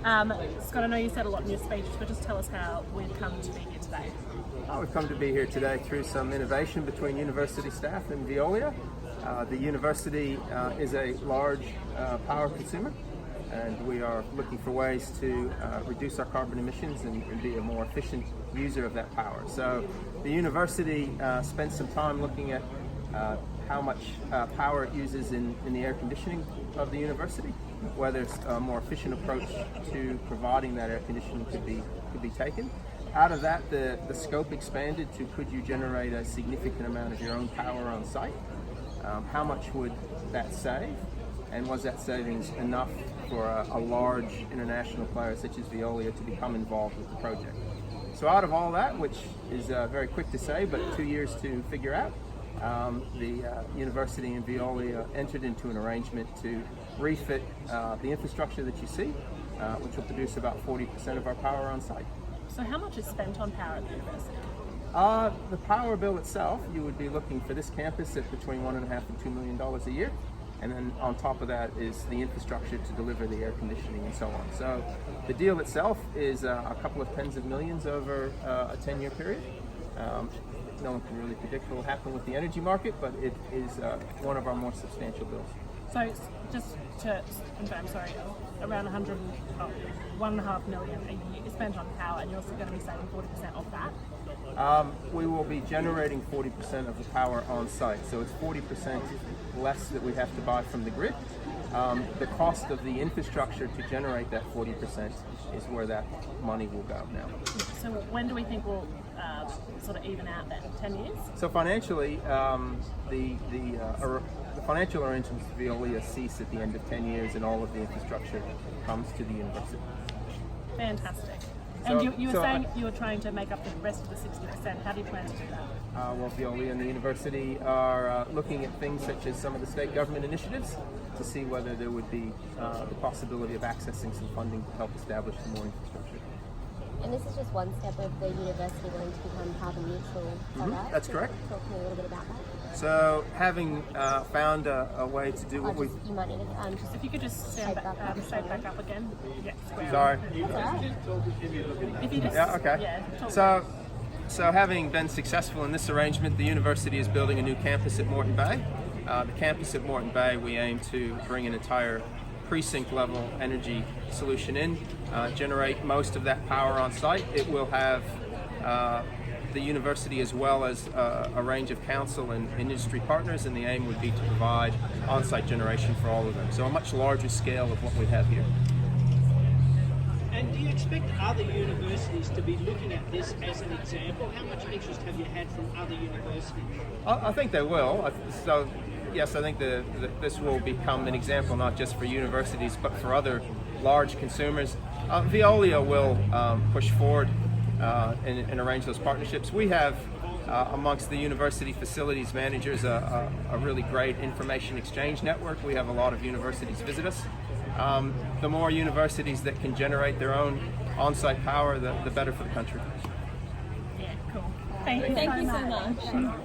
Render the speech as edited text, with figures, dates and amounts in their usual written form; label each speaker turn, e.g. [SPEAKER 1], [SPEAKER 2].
[SPEAKER 1] Scott, I know you said a lot in your speech, but just tell us how we've come to be here today.
[SPEAKER 2] We've come to be here today through some innovation between university staff and Veolia. The university is a large power consumer, and we are looking for ways to reduce our carbon emissions and be a more efficient user of that power. So the university spent some time looking at how much power it uses in the air conditioning of the university, whether a more efficient approach to providing that air conditioning could be taken. Out of that, the scope expanded to could you generate a significant amount of your own power on site? How much would that save? And was that savings enough for a large international player such as Veolia to become involved with the project? So out of all that, which is very quick to say, but 2 years to figure out, the university and Veolia entered into an arrangement to refit the infrastructure that you see, which will produce about 40% of our power on site.
[SPEAKER 1] So how much is spent on power at the university?
[SPEAKER 2] The power bill itself, you would be looking for this campus at between $1.5 and $2 million a year. And then on top of that is the infrastructure to deliver the air conditioning and so on. So the deal itself is a couple of tens of millions over a 10-year period. No one can really predict what will happen with the energy market, but it is one of our more substantial bills.
[SPEAKER 1] So just to confirm, around $1.5 million a year is spent on power, and you're also going to be saving 40% of that?
[SPEAKER 2] We will be generating 40% of the power on site, so it's 40% less that we have to buy from the grid. The cost of the infrastructure to generate that 40% is where that money will go now.
[SPEAKER 1] So when do we think we'll sort of even out then? 10 years?
[SPEAKER 2] So financially, the financial arrangements with Veolia cease at the end of 10 years, and all of the infrastructure comes to the university.
[SPEAKER 1] Fantastic. And you were saying you were trying to make up the rest of the 60%. How do you plan to do that?
[SPEAKER 2] Well, Veolia and the university are looking at things such as some of the state government initiatives to see whether there would be the possibility of accessing some funding to help establish some more infrastructure.
[SPEAKER 3] And this is just one step of the university wanting to become carbon neutral.
[SPEAKER 2] That's correct.
[SPEAKER 3] Talk to me a little bit about that.
[SPEAKER 2] So, having found a way to do what we...
[SPEAKER 3] You might need to just...
[SPEAKER 1] If you could just stand back up again. Yes.
[SPEAKER 2] Sorry.
[SPEAKER 1] If you just...
[SPEAKER 2] Yeah, okay.
[SPEAKER 1] Yeah,
[SPEAKER 2] So having been successful in this arrangement, the university is building a new campus at Moreton Bay. The campus at Moreton Bay, we aim to bring an entire precinct level energy solution in, generate most of that power on site. It will have the university as well as a range of council and industry partners, and the aim would be to provide on-site generation for all of them. So a much larger scale of what we have here.
[SPEAKER 4] And do you expect other universities to be looking at this as an example? How much interest have you had from other universities?
[SPEAKER 2] I think they will. So yes, I think this will become an example not just for universities but for other large consumers. Veolia will push forward and arrange those partnerships. We have amongst the university facilities managers a really great information exchange network. We have a lot of universities visit us. The more universities that can generate their own on-site power, the better for the country.
[SPEAKER 1] Yeah, cool. Thank you so much.